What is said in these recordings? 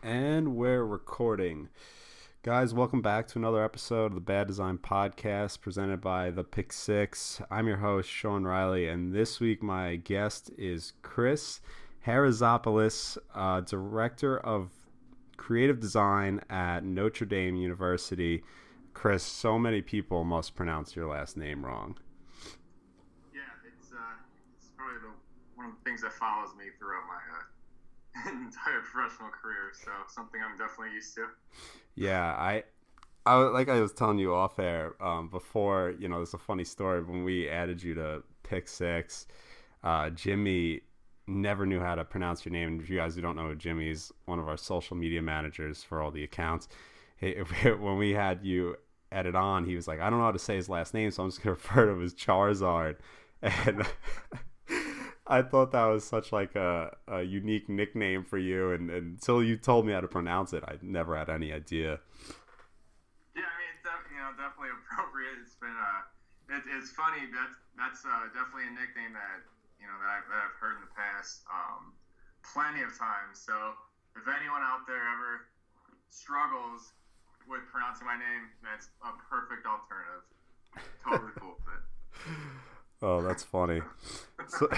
And we're recording. Guys, welcome back to another episode of the Bad Design Podcast presented by The Pick Six. I'm your host, Sean Riley, and this week my guest is Chris Charizopoulos, Director of Creative Design at Notre Dame University. Chris, so many people must pronounce your last name wrong. Yeah, it's probably one of the things that follows me throughout my entire professional career, so something I'm definitely used to. Yeah, like I was telling you off air before, there's a funny story. When we added you to Pick Six, Jimmy never knew how to pronounce your name. And if you guys who don't know, Jimmy is one of our social media managers for all the accounts. When we had you added on, he was like, I don't know how to say his last name, so I'm just going to refer to him as Charizard. And I thought that was such like a unique nickname for you, and until you told me how to pronounce it, I never had any idea. Yeah, I mean, it's definitely appropriate. It's been it's funny. That's definitely a nickname that I've heard in the past plenty of times. So if anyone out there ever struggles with pronouncing my name, that's a perfect alternative. Totally cool with it. Oh, that's funny. So,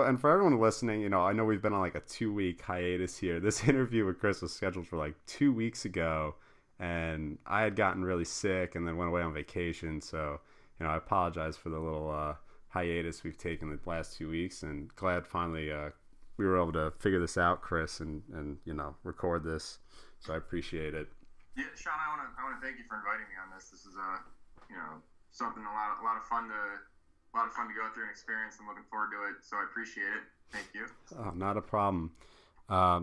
and for everyone listening, I know we've been on like a 2-week hiatus here. This interview with Chris was scheduled for like 2 weeks ago, and I had gotten really sick and then went away on vacation. So, I apologize for the little hiatus we've taken the last 2 weeks, and glad finally we were able to figure this out, Chris, and record this. So I appreciate it. Yeah, Sean, I want to thank you for inviting me on this. This is something a lot of fun to go through and experience. I'm looking forward to it, so I appreciate it. Thank you. Oh, not a problem.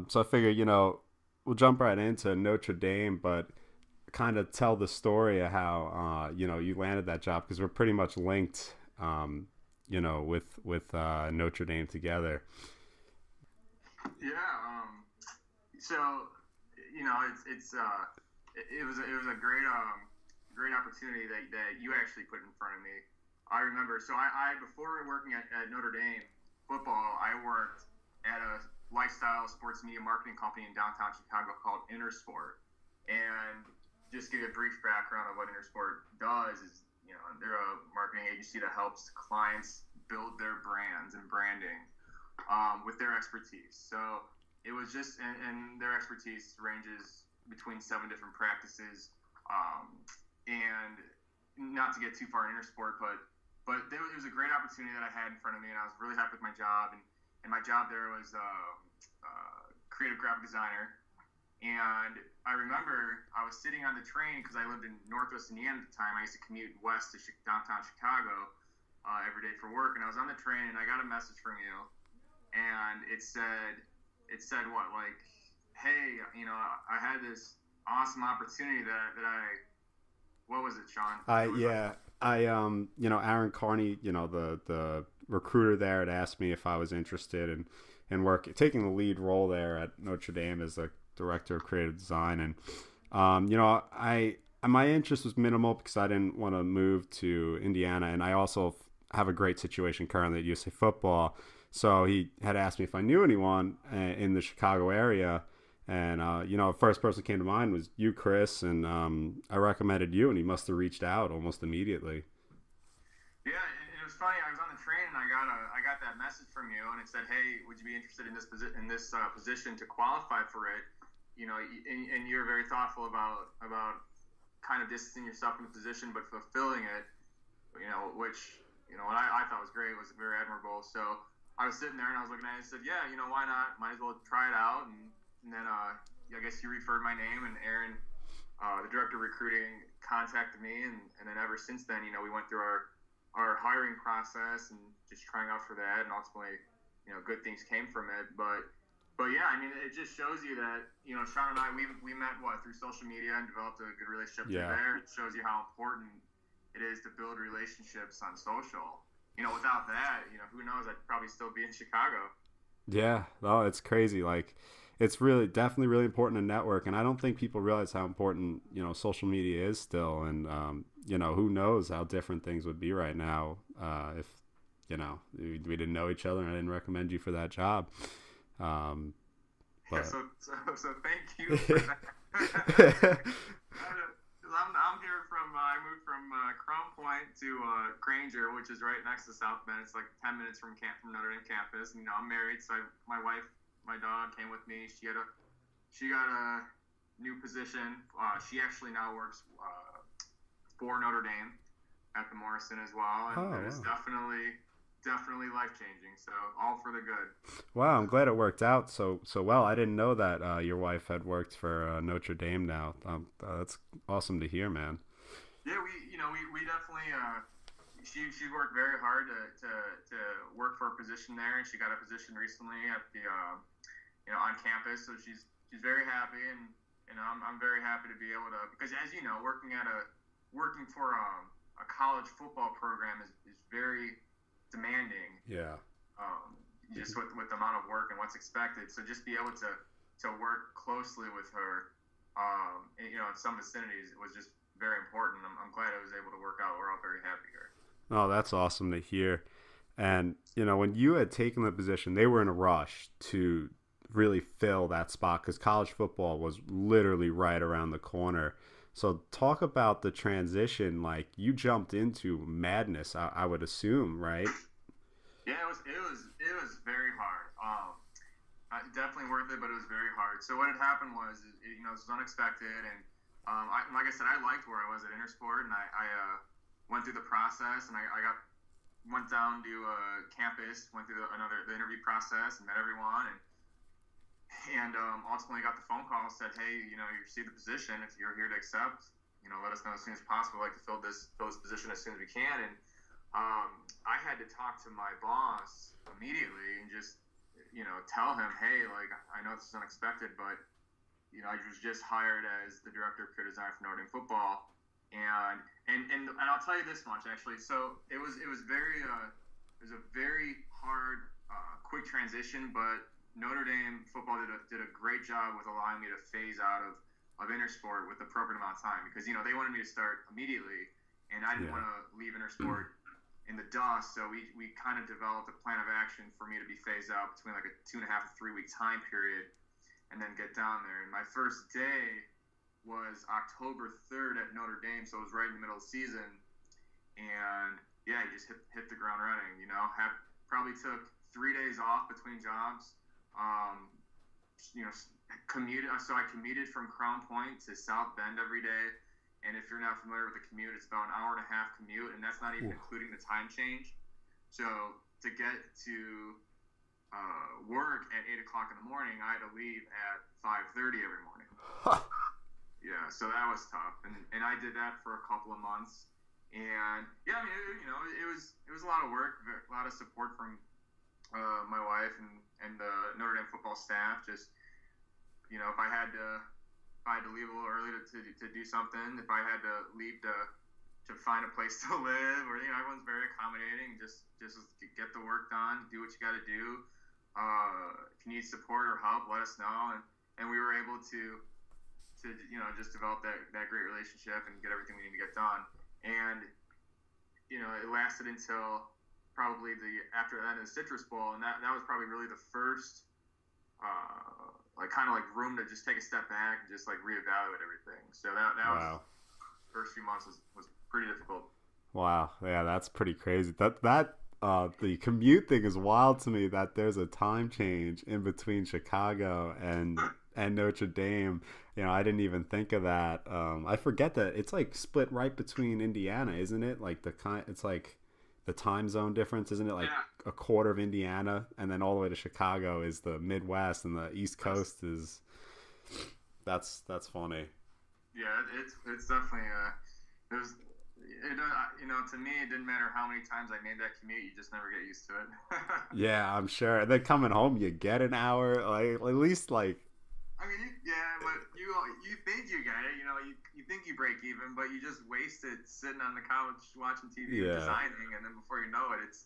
So I figure we'll jump right into Notre Dame, but kind of tell the story of how you landed that job, because we're pretty much linked with Notre Dame together. Yeah. So it was a great opportunity that you actually put in front of me. I remember. So I before working at Notre Dame Football, I worked at a lifestyle sports media marketing company in downtown Chicago called Intersport. And just give you a brief background of what Intersport does is, they're a marketing agency that helps clients build their brands and branding with their expertise. So it was just, and their expertise ranges between 7 different practices. And not to get too far in Intersport, but it was a great opportunity that I had in front of me, and I was really happy with my job. And my job there was creative graphic designer. And I remember I was sitting on the train because I lived in Northwest Indiana at the time. I used to commute west to downtown Chicago every day for work, and I was on the train, and I got a message from you, and it said what, like, hey, I had this awesome opportunity what was it, Sean? Aaron Carney, the recruiter there, had asked me if I was interested in taking the lead role there at Notre Dame as the director of creative design. And my interest was minimal because I didn't want to move to Indiana, and I also have a great situation currently at USA Football. So he had asked me if I knew anyone in the Chicago area. And, the first person that came to mind was you, Chris, and I recommended you, and he must have reached out almost immediately. Yeah, and it was funny. I was on the train, and I got that message from you, and it said, hey, would you be interested in this position to qualify for it? And you're very thoughtful about kind of distancing yourself from the position, but fulfilling it, which, what I thought was great, was very admirable. So I was sitting there, and I was looking at it and said, yeah, why not? Might as well try it out. And then I guess you referred my name, and Aaron, the director of recruiting, contacted me, and then ever since then, we went through our hiring process and just trying out for that, and ultimately, good things came from it. But yeah, I mean, it just shows you that, Sean and I, we met through social media and developed a good relationship through there. It shows you how important it is to build relationships on social. Without that, who knows? I'd probably still be in Chicago. Yeah, no, it's crazy. Like, it's definitely really important to network, and I don't think people realize how important social media is still. And who knows how different things would be right now if we didn't know each other and I didn't recommend you for that job. Yeah, But so thank you for that. I'm here from I moved from Crown Point to Granger, which is right next to South Bend. It's like 10 minutes from Notre Dame campus. And, I'm married, so my wife, my dog came with me. She got a new position. She actually now works for Notre Dame at the Morrison as well, and it was definitely life changing. So all for the good. Wow, I'm glad it worked out so well. I didn't know that your wife had worked for Notre Dame now. That's awesome to hear, man. Yeah, we definitely she worked very hard to work for a position there, and she got a position recently at the on campus. So she's very happy, and I'm very happy to be able to, because as you know, working for a college football program is very demanding. Yeah. Just with the amount of work and what's expected. So just be able to work closely with her, in some vicinities, it was just very important. I'm glad it was able to work out. We're all very happy here. Oh, that's awesome to hear. And, when you had taken the position, they were in a rush to really fill that spot because college football was literally right around the corner. So talk about the transition. Like, you jumped into madness, I would assume, right? Yeah, it was very hard. Definitely worth it, but it was very hard. So what had happened was, it was unexpected, and like I said, I liked where I was at Intersport, and I went through the process, and I went down to campus, went through the interview process, and met everyone, and ultimately got the phone call, said, hey, you received the position. If you're here to accept, let us know as soon as possible. I'd like to fill this position as soon as we can. And I had to talk to my boss immediately and just, tell him, hey, like, I know this is unexpected, but, I was just hired as the director of career design for Notre Dame Football. And I'll tell you this much, actually. So it was a very hard, quick transition, but Notre Dame Football did a great job with allowing me to phase out of Intersport with the appropriate amount of time, because they wanted me to start immediately, and I didn't want to leave Intersport in the dust. So we kind of developed a plan of action for me to be phased out between like a 2.5 to 3 week time period, and then get down there. And my first day was October 3rd at Notre Dame, so it was right in the middle of the season. And yeah, you just hit the ground running. Probably took 3 days off between jobs. Commuted. So I commuted from Crown Point to South Bend every day. And if you're not familiar with the commute, it's about an hour and a half commute, and that's not even including the time change. So to get to work at 8 o'clock in the morning, I had to leave at 5:30 every morning. Yeah, so that was tough, and I did that for a couple of months. And yeah, I mean, it was a lot of work, a lot of support from my wife and the Notre Dame football staff. Just if I had to leave a little early to do something, if I had to leave to find a place to live, or everyone's very accommodating. Just get the work done, do what you got to do. If you need support or help, let us know. And we were able to just develop that great relationship and get everything we need to get done. And it lasted until probably after the end of the Citrus Bowl, and that was probably really the first room to just take a step back and just reevaluate everything. So that wow. was first few months was pretty difficult. Wow, yeah, that's pretty crazy. That the commute thing is wild to me. That there's a time change in between Chicago and Notre Dame. I didn't even think of that. I forget that it's split right between Indiana, isn't it? It's like the time zone difference, isn't it? A quarter of Indiana, and then all the way to Chicago is the Midwest, and the East Coast is. That's funny. Yeah, it's definitely to me it didn't matter how many times I made that commute, you just never get used to it. Yeah, I'm sure. And then coming home, you get an hour, at least I mean, but you think you get it, you think you break even, but you just waste it sitting on the couch watching TV and designing, and then before you know it,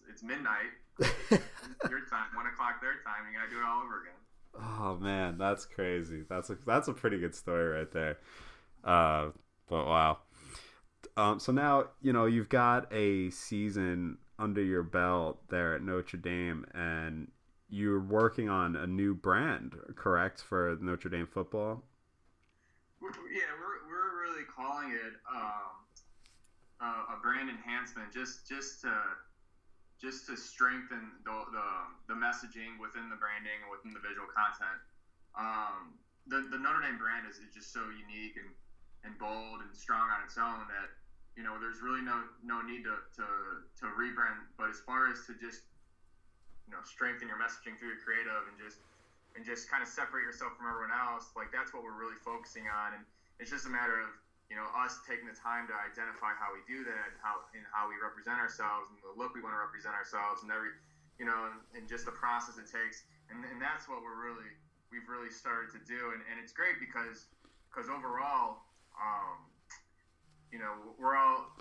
it's midnight your time, 1 o'clock their time, and you gotta do it all over again. Oh man, that's crazy. That's a pretty good story right there. But wow. So now you've got a season under your belt there at Notre Dame, and you're working on a new brand, correct, for Notre Dame football? Yeah, we're really calling it a brand enhancement, just to strengthen the messaging within the branding and within the visual content. The Notre Dame brand is just so unique and bold and strong on its own that there's really no need to rebrand. But as far as to just strengthen your messaging through your creative and just kind of separate yourself from everyone else, like that's what we're really focusing on. And it's just a matter of us taking the time to identify how we do that, how we represent ourselves and the look we want to represent ourselves and and just the process it takes. And that's what we've really started to do. And it's great because overall, we're all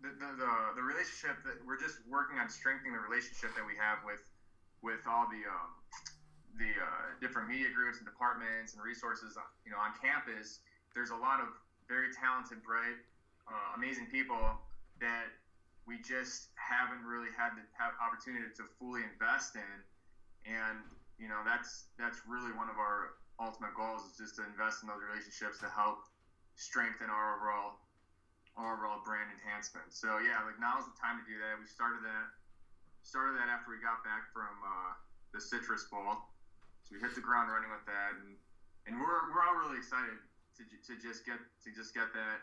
the relationship that we're just working on strengthening the relationship that we have with all the different media groups and departments and resources on campus. There's a lot of very talented, bright, amazing people that we just haven't really had the opportunity to fully invest in. And that's really one of our ultimate goals, is just to invest in those relationships to help strengthen our overall brand enhancement. So yeah, like now's the time to do that. We started that after we got back from the Citrus Bowl, so we hit the ground running with that, and we're all really excited to just get that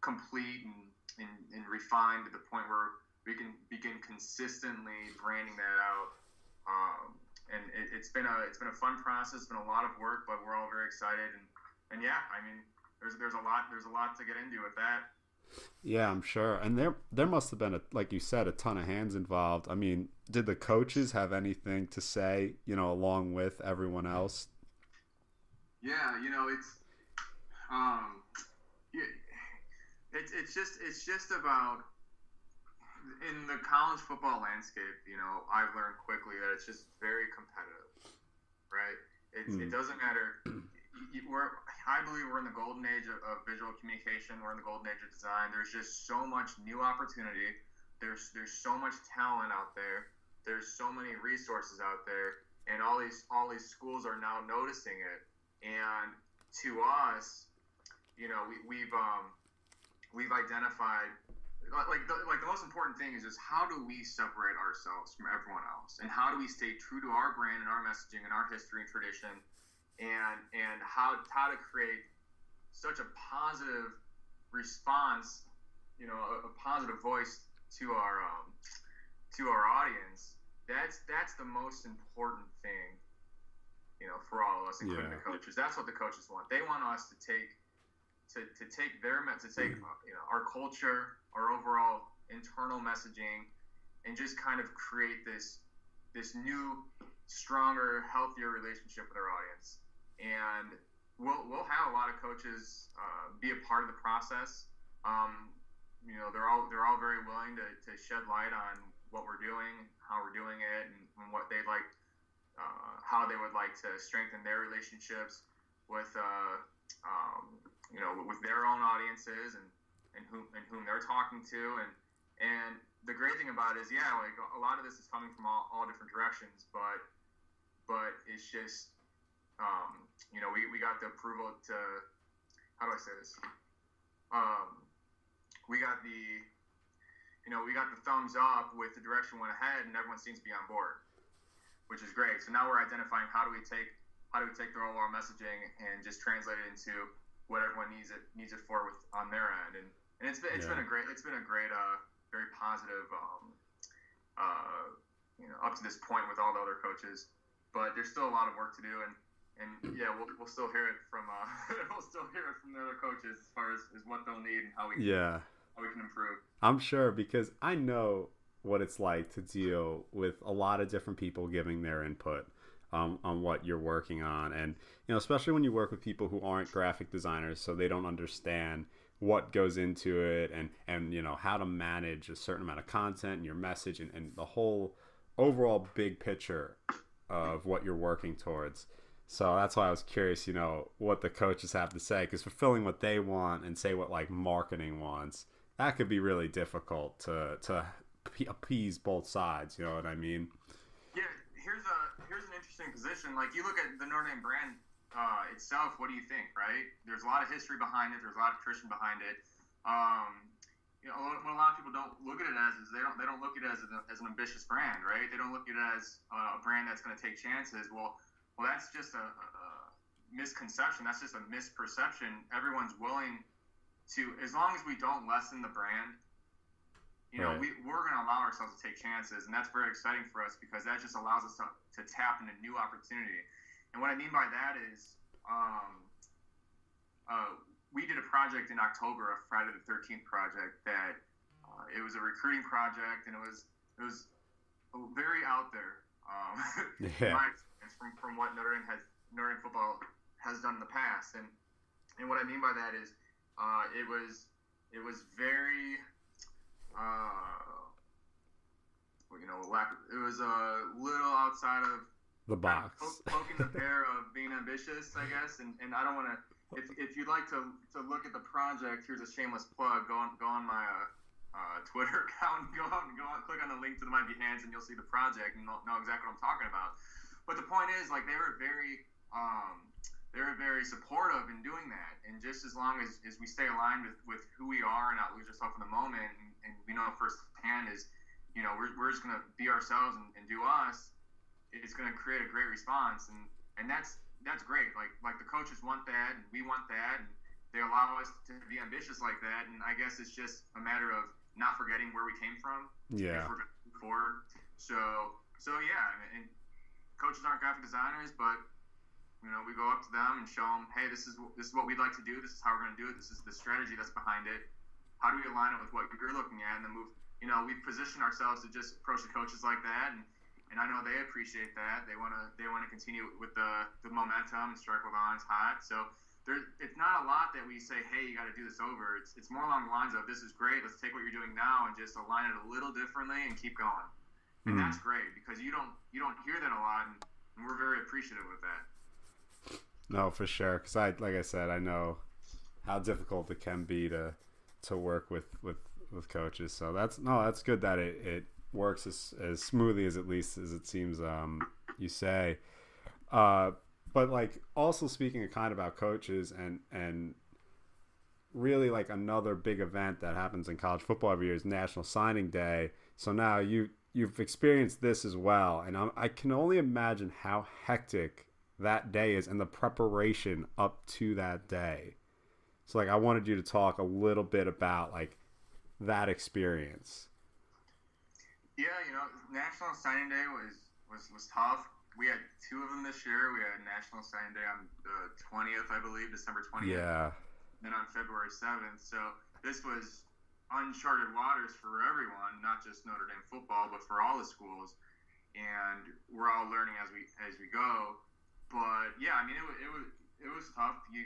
complete and refined to the point where we can begin consistently branding that out. And it's been a fun process. It's been a lot of work, but we're all very excited. And yeah, I mean, there's a lot to get into with that. Yeah, I'm sure. And there must have been, like you said, a ton of hands involved. I mean, did the coaches have anything to say, along with everyone else? Yeah, it's just about, in the college football landscape, I've learned quickly that it's just very competitive, right? It doesn't matter. I believe we're in the golden age of visual communication. We're in the golden age of design. There's just so much new opportunity. There's so much talent out there. There's so many resources out there, and all these schools are now noticing it. And to us, we've identified, like the most important thing is just how do we separate ourselves from everyone else, and how do we stay true to our brand and our messaging and our history and tradition, and how to create such a positive response, a positive voice to our audience. That's the most important thing, for all of us, including the coaches. That's what the coaches want. They want us to take our culture, our overall internal messaging, and just kind of create this new, stronger, healthier relationship with our audience. And we'll have a lot of coaches be a part of the process. They're all very willing to shed light on what we're doing, how we're doing it, and what they'd like, how they would like to strengthen their relationships with with their own audiences and whom they're talking to. And the great thing about it is, like a lot of this is coming from all different directions, but it's just we got the approval to, how do I say this? We got the thumbs up with the direction we went ahead, and everyone seems to be on board, which is great. So now we're identifying how do we take the overall messaging and just translate it into what everyone needs it for on their end. And it's been a great very positive up to this point with all the other coaches, but there's still a lot of work to do, and we'll still hear it from the other coaches as far as what they'll need and how we can improve. I'm sure, because I know what it's like to deal with a lot of different people giving their input on what you're working on, and especially when you work with people who aren't graphic designers, so they don't understand what goes into it, and how to manage a certain amount of content and your message and the whole overall big picture of what you're working towards. So that's why I was curious, what the coaches have to say, because fulfilling what they want and say what like marketing wants, that could be really difficult to appease both sides. You know what I mean? Yeah, here's an interesting position. Like, you look at the Notre Dame brand itself. What do you think? Right? There's a lot of history behind it. There's a lot of tradition behind it. You know, what a lot of people don't look at it as is they don't look at it as an ambitious brand, right? They don't look at it as a brand that's going to take chances. Well, that's just a misconception. That's just a misperception. Everyone's willing to, as long as we don't lessen the brand, you know, Right. we're going to allow ourselves to take chances, and that's very exciting for us because that just allows us to tap into new opportunity. And what I mean by that is, we did a project in October, a Friday the 13th project that it was a recruiting project, and it was very out there. In Yeah. my experience, from what Notre Dame football has done in the past, and what I mean by that is it was very it was a little outside of The box. poking the bear of being ambitious, I guess. And I don't want to. If you'd like to look at the project, here's a shameless plug. Go on my Twitter account. Go on. Click on the link to my Behance, and you'll see the project and know exactly what I'm talking about. But the point is, like, they were very supportive in doing that. And just as long as we stay aligned with who we are and not lose ourselves in the moment, and we know firsthand is, you know, we're just gonna be ourselves and do us. It's gonna create a great response, and that's great. Like the coaches want that, and we want that, and they allow us to be ambitious like that. And I guess it's just a matter of not forgetting where we came from. Yeah. If we're going to move forward. So yeah. And coaches aren't graphic designers, but you know, we go up to them and show them, hey, this is what we'd like to do. This is how we're going to do it. This is the strategy that's behind it. How do we align it with what you're looking at, and then move? You know, we position ourselves to just approach the coaches like that, and I know they appreciate that. They want to continue with the momentum and strike while the iron's hot. So it's not a lot that we say, hey, you got to do this over. It's more along the lines of, this is great. Let's take what you're doing now and just align it a little differently and keep going. And that's great because you don't hear that a lot, and we're very appreciative of that. No, for sure. Because like I said, I know how difficult it can be to work with coaches. So that's good that it works as smoothly as at least as it seems you say. But like also speaking of kind about coaches and really like another big event that happens in college football every year is National Signing Day. So now you've experienced this as well, and I can only imagine how hectic that day is and the preparation up to that day. So like I wanted you to talk a little bit about like that experience. Yeah, you know, National Signing Day was tough. We had two of them this year. We had National Signing Day on the 20th, I believe, December 20th. Yeah. Then on February 7th. So this was uncharted waters for everyone, not just Notre Dame football, but for all the schools. And we're all learning as we go. But yeah, I mean, it was tough. You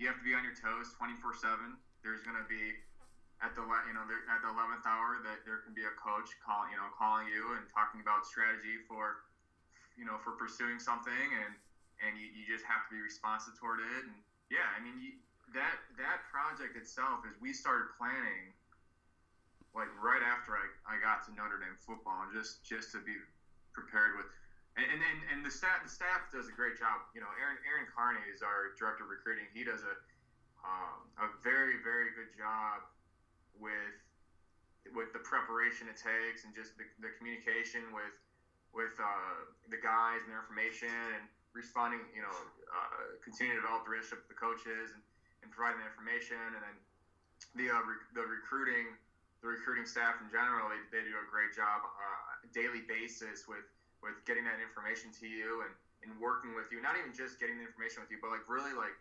have to be on your toes 24/7. There's going to be at the 11th hour that there can be a coach calling you and talking about strategy for pursuing something, and you just have to be responsive toward it. And yeah, I mean, that project itself is we started planning like right after I got to Notre Dame football, and just to be prepared with. And the staff does a great job. You know, Aaron Carney is our director of recruiting. He does a very, very good job with the preparation it takes, and just the communication with the guys and their information, and responding. You know, continuing to develop the relationship with the coaches and providing the information, and then the recruiting staff in general. They do a great job daily basis with getting that information to you and working with you. Not even just getting the information with you, but like really like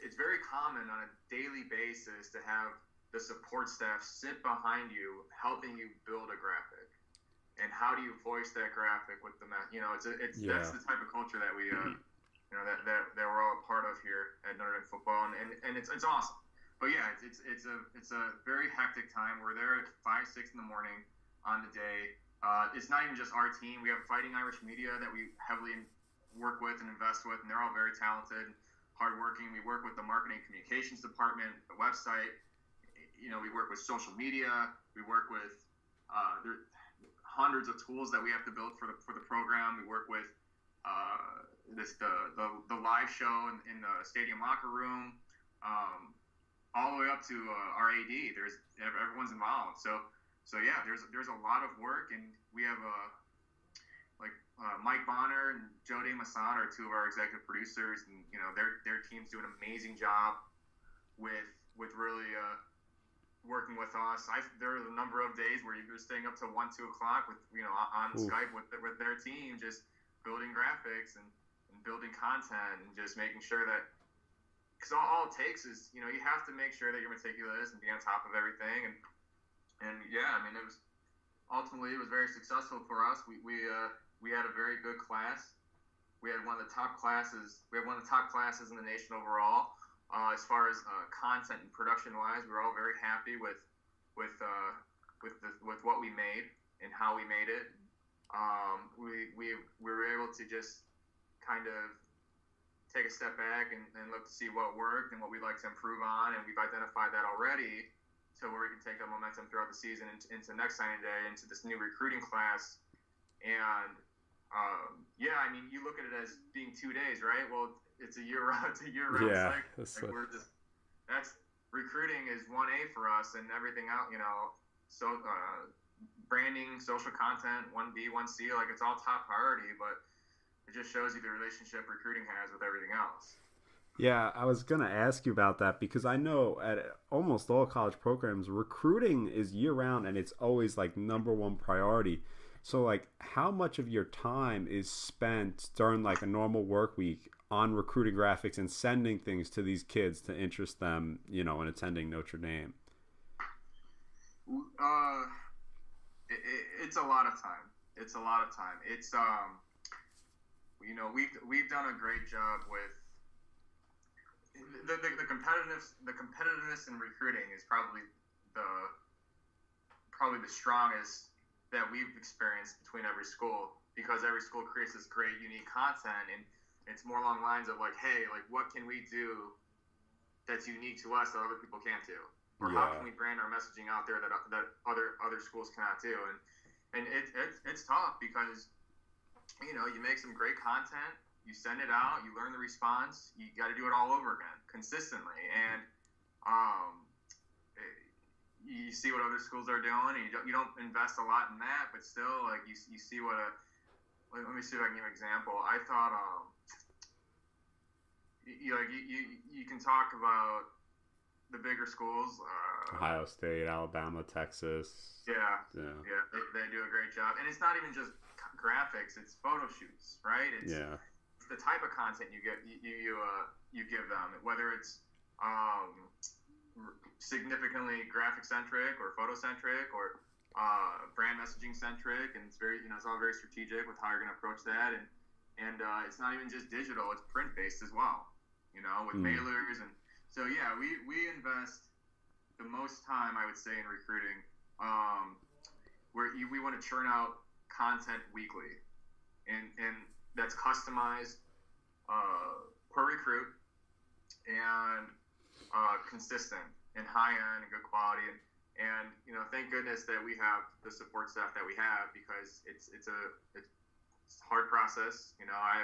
it's very common on a daily basis to have the support staff sit behind you, helping you build a graphic. And how do you voice that graphic with the that's the type of culture that we that we're all a part of here at Notre Dame football, and it's awesome. But yeah, it's a very hectic time. We're there at 5-6 in the morning on the day. It's not even just our team. We have Fighting Irish Media that we heavily work with and invest with, and they're all very talented, hardworking. We work with the marketing communications department, the website. You know, we work with social media. We work with There hundreds of tools that we have to build for the program. We work with the live show in the stadium locker room, all the way up to our AD. Everyone's involved. So yeah, there's a lot of work, and we have Mike Bonner and Joe DeMasson are two of our executive producers, and their teams do an amazing job with really working with us. There are a number of days where you're staying up till 1-2 o'clock with on Oof. Skype with their team, just building graphics and building content and just making sure that, because all it takes is you have to make sure that you're meticulous and be on top of everything, and yeah, I mean it was very successful for us. We had a very good class. We had one of the top classes. We had one of the top classes in the nation overall. As far as content and production wise, we were all very happy with what we made and how we made it. We were able to just kind of take a step back and look to see what worked and what we'd like to improve on, and we've identified that already, to where we can take that momentum throughout the season into next signing day, into this new recruiting class. And yeah, I mean, you look at it as being 2 days, right? Well, it's a year-round yeah, cycle. That's recruiting is 1A for us, and everything out, so branding, social content, 1B, 1C, like it's all top priority, but it just shows you the relationship recruiting has with everything else. Yeah, I was going to ask you about that, because I know at almost all college programs, recruiting is year-round, and it's always like number one priority. So, like, how much of your time is spent during, like, a normal work week on recruiting graphics and sending things to these kids to interest them, in attending Notre Dame? It's a lot of time. It's we've done a great job with the competitiveness in recruiting is probably the strongest that we've experienced between every school, because every school creates this great, unique content, and it's more along the lines of like, hey, like what can we do that's unique to us that other people can't do, or how can we brand our messaging out there that other schools cannot do, and it's tough because you make some great content, you send it out, you learn the response, you got to do it all over again consistently, and you see what other schools are doing, and you don't invest a lot in that, but still, like you see what let me see if I can give an example. I thought you can talk about the bigger schools, Ohio State, Alabama, Texas. Yeah. They do a great job, and it's not even just graphics; it's photo shoots, right? It's the type of content you give them, whether it's significantly graphic centric or photo centric or brand messaging centric, and it's very it's all very strategic with how you're going to approach that, and it's not even just digital; it's print based as well, with mailers, and so yeah, we invest the most time, I would say, in recruiting, where we want to churn out content weekly, and that's customized per recruit and consistent and high end and good quality, and thank goodness that we have the support staff that we have, because it's a hard process. I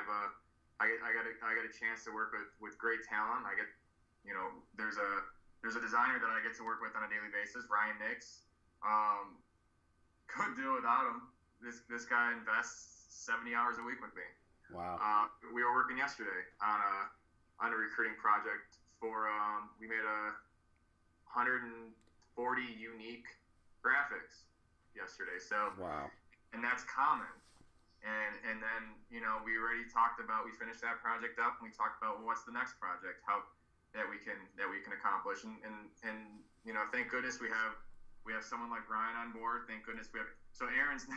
got a chance to work with great talent. I get there's a designer that I get to work with on a daily basis, Ryan Nix. Couldn't do it without him. This guy invests 70 hours a week with me. Wow. We were working yesterday on a recruiting project for we made 140 unique graphics yesterday. So wow. And that's common. And then we already talked about, we finished that project up, and we talked about what's the next project, how that we can accomplish, and thank goodness we have someone like Ryan on board. Thank goodness we have. So Aaron's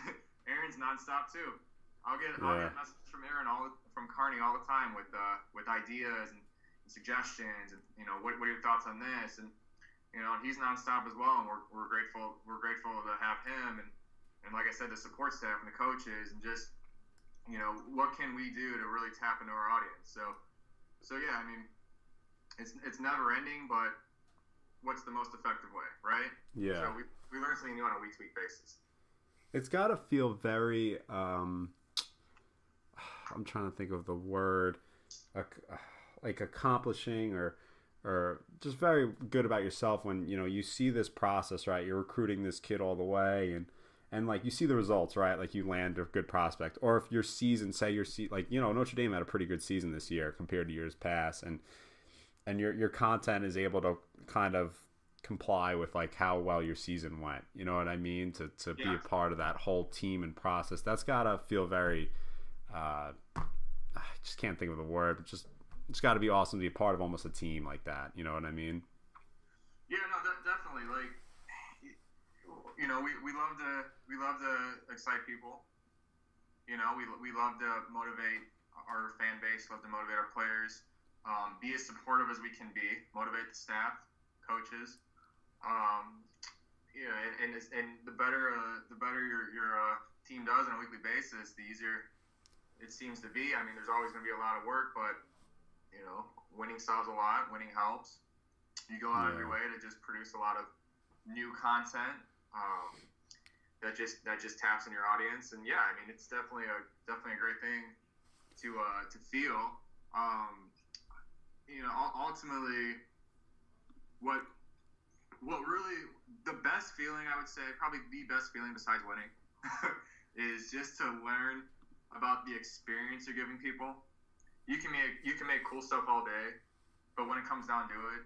nonstop too. I'll get messages from Aaron from Kearney all the time with ideas and suggestions, and what are your thoughts on this, and he's nonstop as well, and we're grateful to have him, and like I said, the support staff and the coaches, and just what can we do to really tap into our audience. So yeah, I mean, it's never ending, but what's the most effective way, right? Yeah. So we learn something new on a week-to-week basis. it's got to feel very. I'm trying to think of the word, like accomplishing or just very good about yourself when you see this process, right? You're recruiting this kid all the way, and like you see the results, right? Like you land a good prospect, or if your season, say like Notre Dame had a pretty good season this year compared to years past, and your content is able to kind of comply with like how well your season went. You know what I mean? To be a part of that whole team and process, that's gotta feel very. I just can't think of the word, but just it's got to be awesome to be a part of almost a team like that. You know what I mean? Yeah, no, definitely. Like, we love to excite people. We love to motivate our fan base. Love to motivate our players. Be as supportive as we can be. Motivate the staff, coaches. And the better your team does on a weekly basis, the easier it seems to be. I mean, there's always going to be a lot of work, but winning solves a lot. Winning helps. You go out of your way to just produce a lot of new content that just taps in your audience. And yeah, I mean, it's definitely a great thing to feel. Ultimately, what really the best feeling, I would say, probably the best feeling besides winning, is just to learn about the experience you're giving people. You can make cool stuff all day, but when it comes down to it,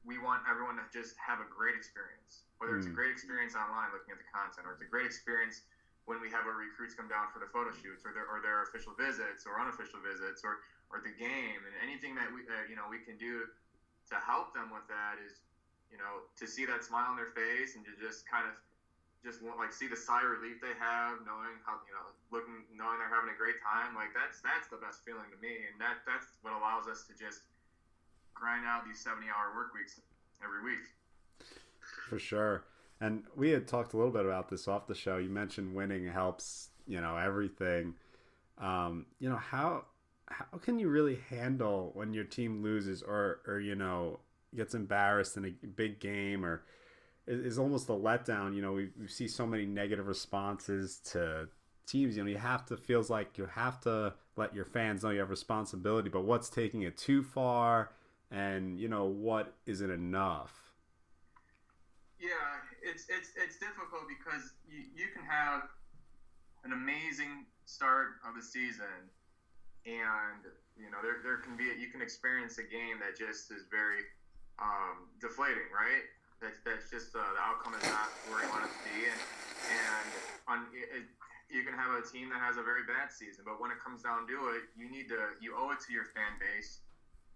we want everyone to just have a great experience. Whether it's a great experience online looking at the content, or it's a great experience when we have our recruits come down for the photo shoots, or their official visits or unofficial visits, or the game, and anything that we can do to help them with that is, to see that smile on their face and to just kind of like see the sigh of relief they have, knowing how knowing they're having a great time. Like that's the best feeling to me, and that's what allows us to just grind out these 70-hour work weeks every week. For sure. And we had talked a little bit about this off the show. You mentioned winning helps, everything. How can you really handle when your team loses or gets embarrassed in a big game, or is almost a letdown? We see so many negative responses to teams. Feels like you have to let your fans know you have responsibility, but what's taking it too far, and what isn't enough? Yeah, it's difficult because you can have an amazing start of the season, and there can be you can experience a game that just is very deflating, right? That's just the outcome is not where you want it to be, you can have a team that has a very bad season, but when it comes down to it, you owe it to your fan base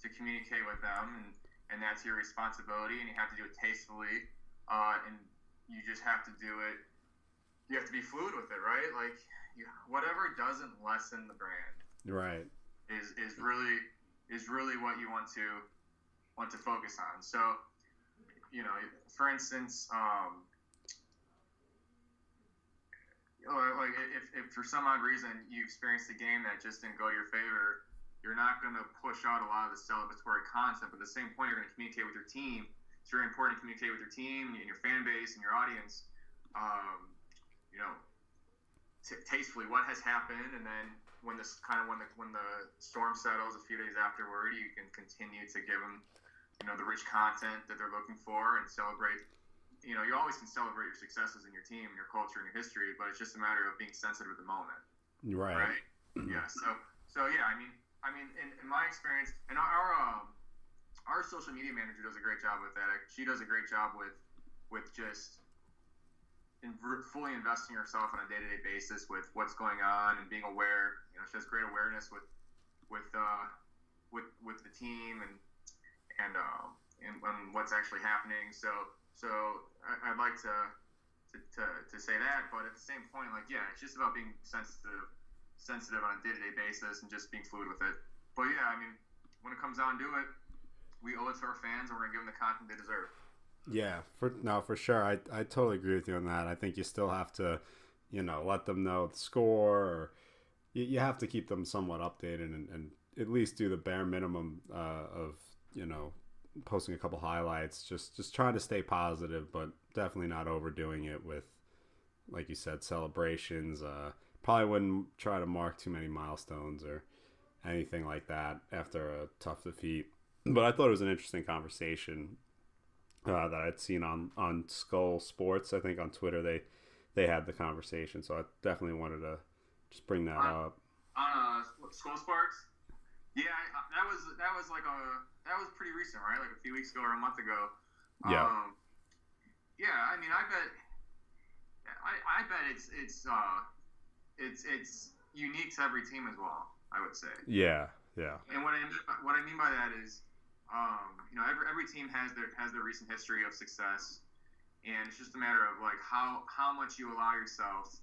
to communicate with them, and that's your responsibility, and you have to do it tastefully, and you just have to do it. You have to be fluid with it, right? Like whatever doesn't lessen the brand, right, is really what you want to focus on. So, for instance, like if for some odd reason you experienced a game that just didn't go to your favor, you're not going to push out a lot of the celebratory content, but at the same point, you're going to communicate with your team. It's very important to communicate with your team and your fan base and your audience, tastefully what has happened, and then when the storm settles a few days afterward, you can continue to give them, the rich content that they're looking for and celebrate. You always can celebrate your successes in your team and your culture and your history, but it's just a matter of being sensitive at the moment. Right. Yeah. So yeah. I mean, in my experience, and our social media manager does a great job with that. She does a great job with just fully investing herself on a day-to-day basis with what's going on and being aware. She has great awareness with the team and what's actually happening. So I'd like to say that, but at the same point, like, yeah, it's just about being sensitive on a day-to-day basis and just being fluid with it. But yeah, I mean, when it comes down to it, we owe it to our fans, and we're gonna give them the content they deserve. Yeah, for sure. I totally agree with you on that. I think you still have to, let them know the score, or you have to keep them somewhat updated and at least do the bare minimum of, posting a couple highlights, just trying to stay positive, but definitely not overdoing it with like you said, celebrations. Probably wouldn't try to mark too many milestones or anything like that after a tough defeat. But I thought it was an interesting conversation that I'd seen on Skull Sports. I think on Twitter they had the conversation, so I definitely wanted to just bring that up. On Skull Sparks. Yeah, that was pretty recent, right? Like a few weeks ago or a month ago. Yeah. Yeah, I mean, I bet it's unique to every team as well, I would say. Yeah. And what I mean by that is, every team has their recent history of success, and it's just a matter of like how much you allow yourself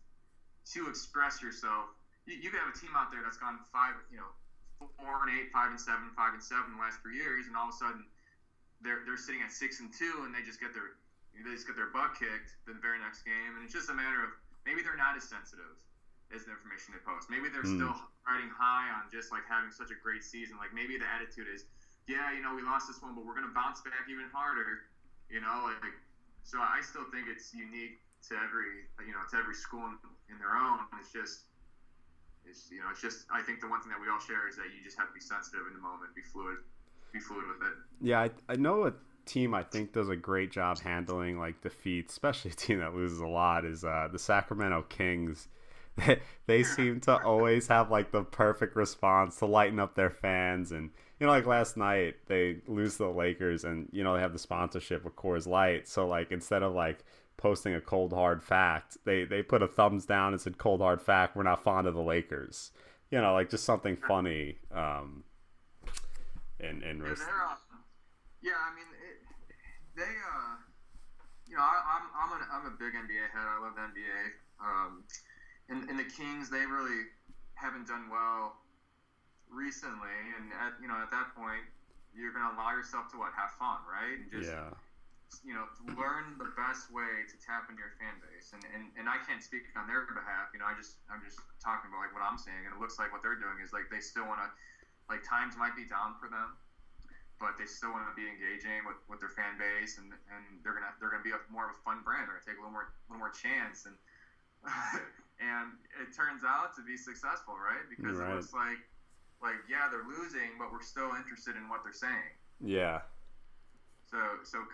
to express yourself. You could have a team out there that's gone 4-8, 5-7, 5-7 the last 3 years, and all of a sudden they're sitting at 6-2, and they just get their butt kicked the very next game, and it's just a matter of maybe they're not as sensitive as the information they post. Maybe they're still riding high on just like having such a great season. Like maybe the attitude is, yeah, we lost this one, but we're gonna bounce back even harder. So I still think it's unique to every school in their own. It's just I think the one thing that we all share is that you just have to be sensitive in the moment, be fluid with it. Yeah, I know a team I think does a great job handling like defeats, especially a team that loses a lot, is the Sacramento Kings. They seem to always have like the perfect response to lighten up their fans. And like last night they lose to the Lakers, and they have the sponsorship with Coors Light, so like instead of like posting a cold hard fact, they put a thumbs down and said, cold hard fact, we're not fond of the Lakers. Like just something funny. I'm a big NBA head. I love the NBA. And the Kings, they really haven't done well recently. And at that point, you're gonna allow yourself to have fun, right? And just learn the best way to tap into your fan base. And I can't speak on their behalf. I'm just talking about like what I'm saying. And it looks like what they're doing is like they still want to, like times might be down for them, but they still want to be engaging with their fan base, and they're gonna be more of a fun brand. They're gonna take a little more chance, and and it turns out to be successful, right? Because it looks like yeah, they're losing, but we're still interested in what they're saying. Yeah. So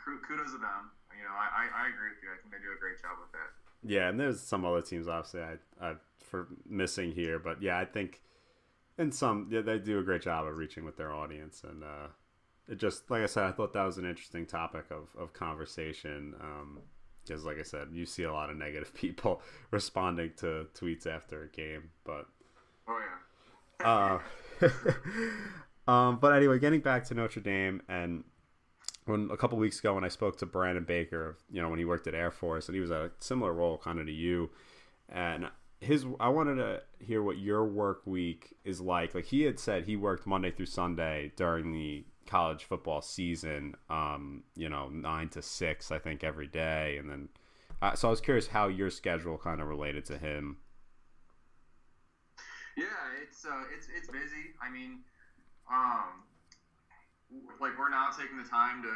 kudos to them. I agree with you. I think they do a great job with that. Yeah, and there's some other teams obviously I for missing here, but yeah, I think in some they do a great job of reaching with their audience, and it just, like I said, I thought that was an interesting topic of conversation, because like I said, you see a lot of negative people responding to tweets after a game, but but anyway, getting back to Notre Dame, and when a couple weeks ago when I spoke to Brandon Baker, when he worked at Air Force, and he was a similar role kind of to you, and I wanted to hear what your work week is like. Like he had said he worked Monday through Sunday during the college football season, 9 to 6, I think, every day. And then, so I was curious how your schedule kind of related to him. Yeah, it's busy. I mean, like we're now taking the time to,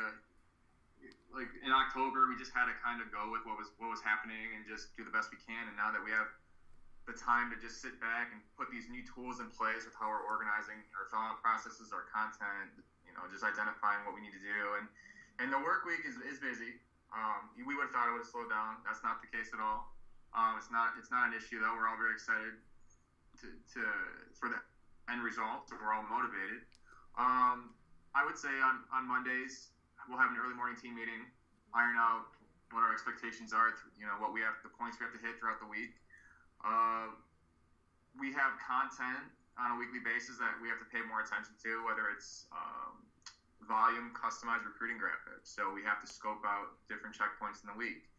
like in October, we just had to kind of go with what was happening and just do the best we can. And now that we have the time to just sit back and put these new tools in place with how we're organizing our thought processes, our content, just identifying what we need to do. And the work week is busy. We would have thought it would have slowed down. That's not the case at all. It's not an issue though. We're all very excited for the end result. So we're all motivated. I would say on Mondays we'll have an early morning team meeting, iron out what our expectations are. The points we have to hit throughout the week. We have content on a weekly basis that we have to pay more attention to, whether it's volume, customized recruiting graphics. So we have to scope out different checkpoints in the week.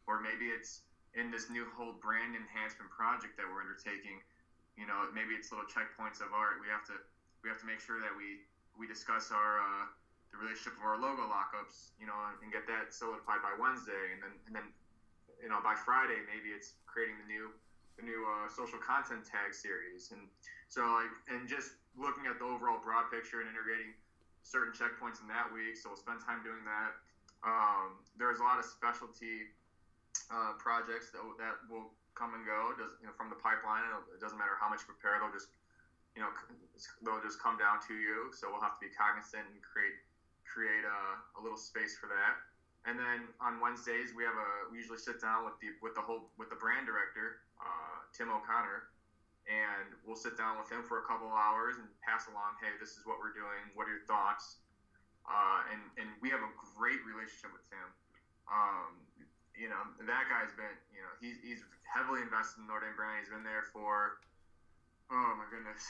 Or maybe it's in this new whole brand enhancement project that we're undertaking. Maybe it's little checkpoints of art. We have to make sure that we discuss the relationship of our logo lockups, and get that solidified by Wednesday, and then by Friday maybe it's creating the new social content tag series. And so and just looking at the overall broad picture and integrating certain checkpoints in that week. So we'll spend time doing that. There's a lot of specialty projects that will come and go. From the pipeline, it doesn't matter how much you prepare; they'll just come down to you. So we'll have to be cognizant and create a little space for that. And then on Wednesdays we usually sit down with the brand director, Tim O'Connor, and we'll sit down with him for a couple of hours and pass along, hey, this is what we're doing. What are your thoughts? And we have a great relationship with Tim. That guy's been, he's heavily invested in Notre Dame brand. He's been there for, oh my goodness,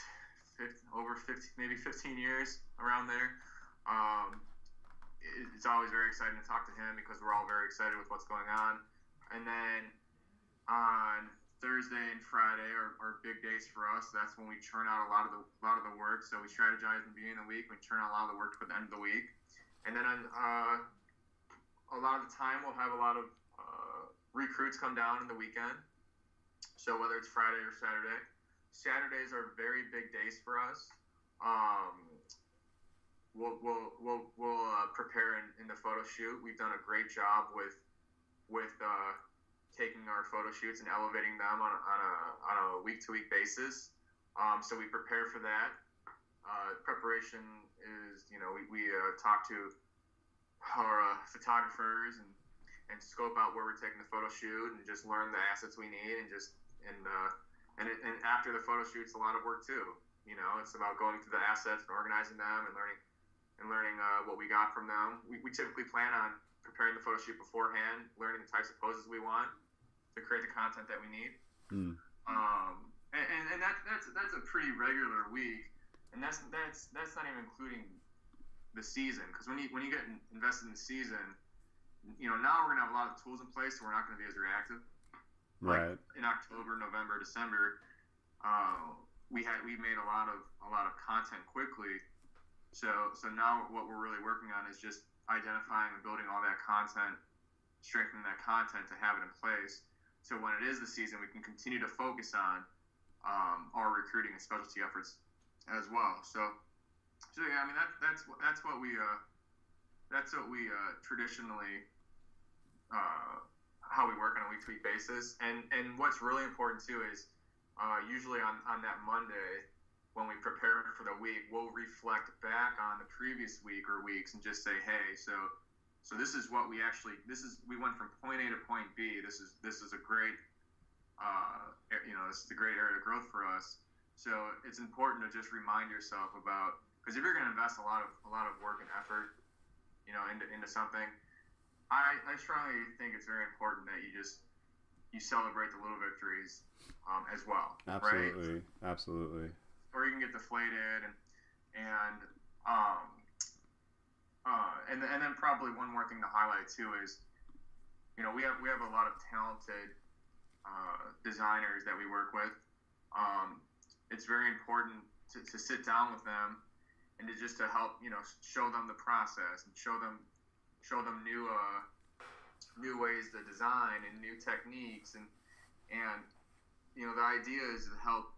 over 15, maybe 15 years, around there. It's always very exciting to talk to him because we're all very excited with what's going on. And then on Thursday and Friday are big days for us. That's when we churn out a lot of the work. So we strategize in the beginning of the week. We churn out a lot of the work for the end of the week. And then a lot of the time we'll have a lot of recruits come down in the weekend. So whether it's Friday or Saturday, Saturdays are very big days for us. We'll prepare in the photo shoot. We've done a great job with taking our photo shoots and elevating them on a week-to-week basis. So we prepare for that. Preparation is, we talk to our photographers and scope out where we're taking the photo shoot and just learn the assets we need and after the photo shoot's a lot of work too. It's about going through the assets and organizing them and learning what we got from them. We typically plan on preparing the photo shoot beforehand, learning the types of poses we want to create the content that we need. And that's a pretty regular week, and that's not even including the season, because when you get invested in the season, now we're gonna have a lot of tools in place, so we're not gonna be as reactive. Right. Like in October, November, December, we made a lot of content quickly. So now what we're really working on is just identifying and building all that content, strengthening that content to have it in place. So when it is the season, we can continue to focus on our recruiting and specialty efforts as well. So yeah, I mean that's what we traditionally how we work on a week-to-week basis. And what's really important too is usually on that Monday, when we prepare for the week, we'll reflect back on the previous week or weeks and just say, hey, so this is what we went from point A to point B. This is a great, this is a great area of growth for us. So it's important to just remind yourself about, because if you're going to invest a lot of work and effort, into something, I strongly think it's very important that you celebrate the little victories as well. Absolutely, right? Absolutely. Or you can get deflated, and then probably one more thing to highlight too is, we have a lot of talented designers that we work with. It's very important to sit down with them and to help show them the process and show them new ways to design and new techniques and the idea is to help.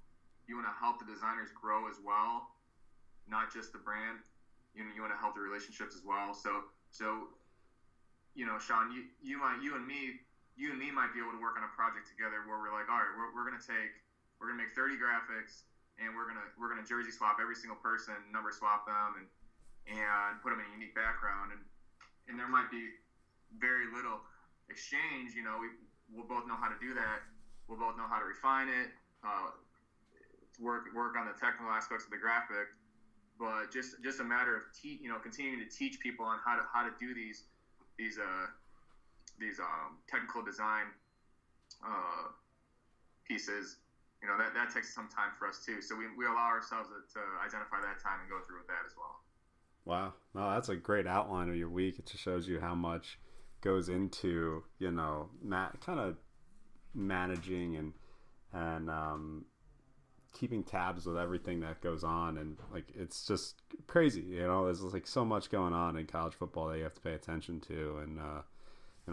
You want to help the designers grow as well, not just the brand. You want to help the relationships as well. So Sean, you and me might be able to work on a project together where we're like, all right, we're gonna make 30 graphics and we're gonna jersey swap every single person, number swap them, and put them in a unique background, and there might be very little exchange. We'll both know how to do that. We'll both know how to refine it. Work on the technical aspects of the graphic, but just a matter of continuing to teach people on how to do these technical design pieces. That takes some time for us too. So we allow ourselves to identify that time and go through with that as well. Wow, no, that's a great outline of your week. It just shows you how much goes into kind of managing and keeping tabs with everything that goes on, and it's just crazy. There's so much going on in college football that you have to pay attention to, and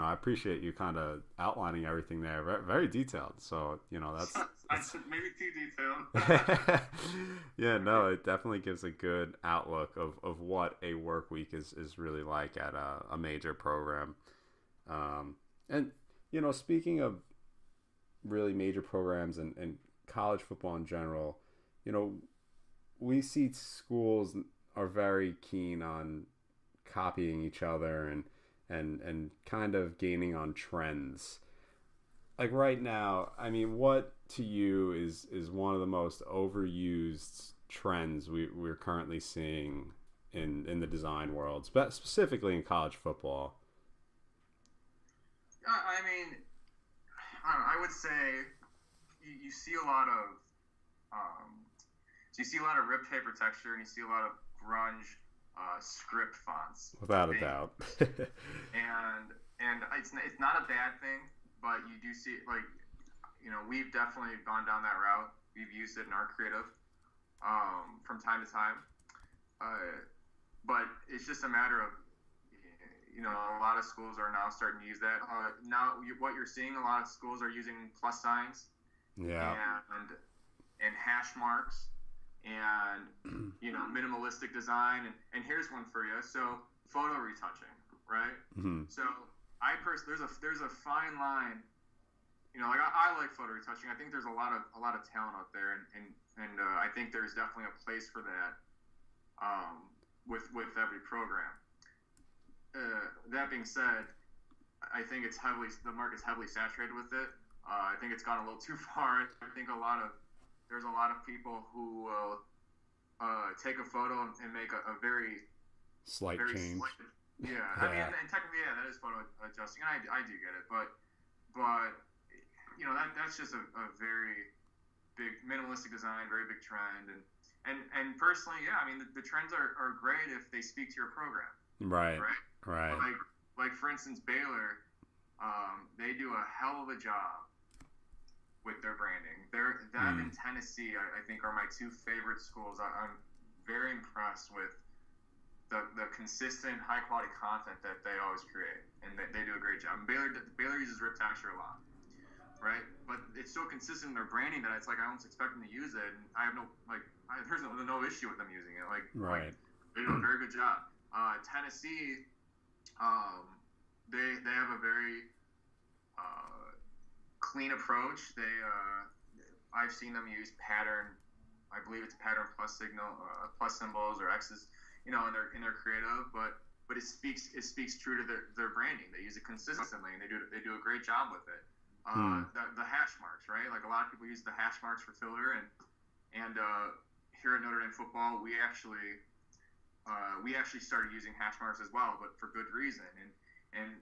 I appreciate you kind of outlining everything there, very, very detailed. So that's maybe too detailed. Yeah, no, it definitely gives a good outlook of what a work week is really like at a major program. And speaking of really major programs and college football in general, we see schools are very keen on copying each other and kind of gaining on trends. Like right now, I mean, what to you is one of the most overused trends we're currently seeing in the design world, specifically in college football? I mean, I would say you see a lot of so you see a lot of ripped paper texture, and you see a lot of grunge script fonts. Without a doubt. and it's not a bad thing, but you do see, like, we've definitely gone down that route. We've used it in our creative from time to time. But it's just a matter of, a lot of schools are now starting to use that. What you're seeing, a lot of schools are using plus signs, and hash marks, and minimalistic design. And here's one for you. So photo retouching, right? Mm-hmm. So there's a fine line. I like photo retouching. I think there's a lot of talent out there, and I think there's definitely a place for that with every program. That being said, I think the market's heavily saturated with it. I think it's gone a little too far. I think there's a lot of people who will take a photo and make a very slight change. I mean, and technically, that is photo adjusting, and I do get it, but that's just a very big minimalistic design, very big trend, and personally, I mean, the trends are great if they speak to your program. Right. Like for instance, Baylor, they do a hell of a job with their branding. Them and Tennessee, I think, are my two favorite schools. I'm very impressed with the consistent, high quality content that they always create, and they do a great job. And Baylor uses rip texture a lot, right? But it's so consistent in their branding that it's like I almost expect them to use it, and I have there's no issue with them using it. Like they do a very good job. Tennessee, they have a very clean approach. I've seen them use pattern. I believe it's pattern plus symbols or X's, in their creative. But it speaks true to their branding. They use it consistently, and they do a great job with it. The hash marks, right? Like a lot of people use the hash marks for filler, and here at Notre Dame Football, we actually started using hash marks as well, but for good reason. And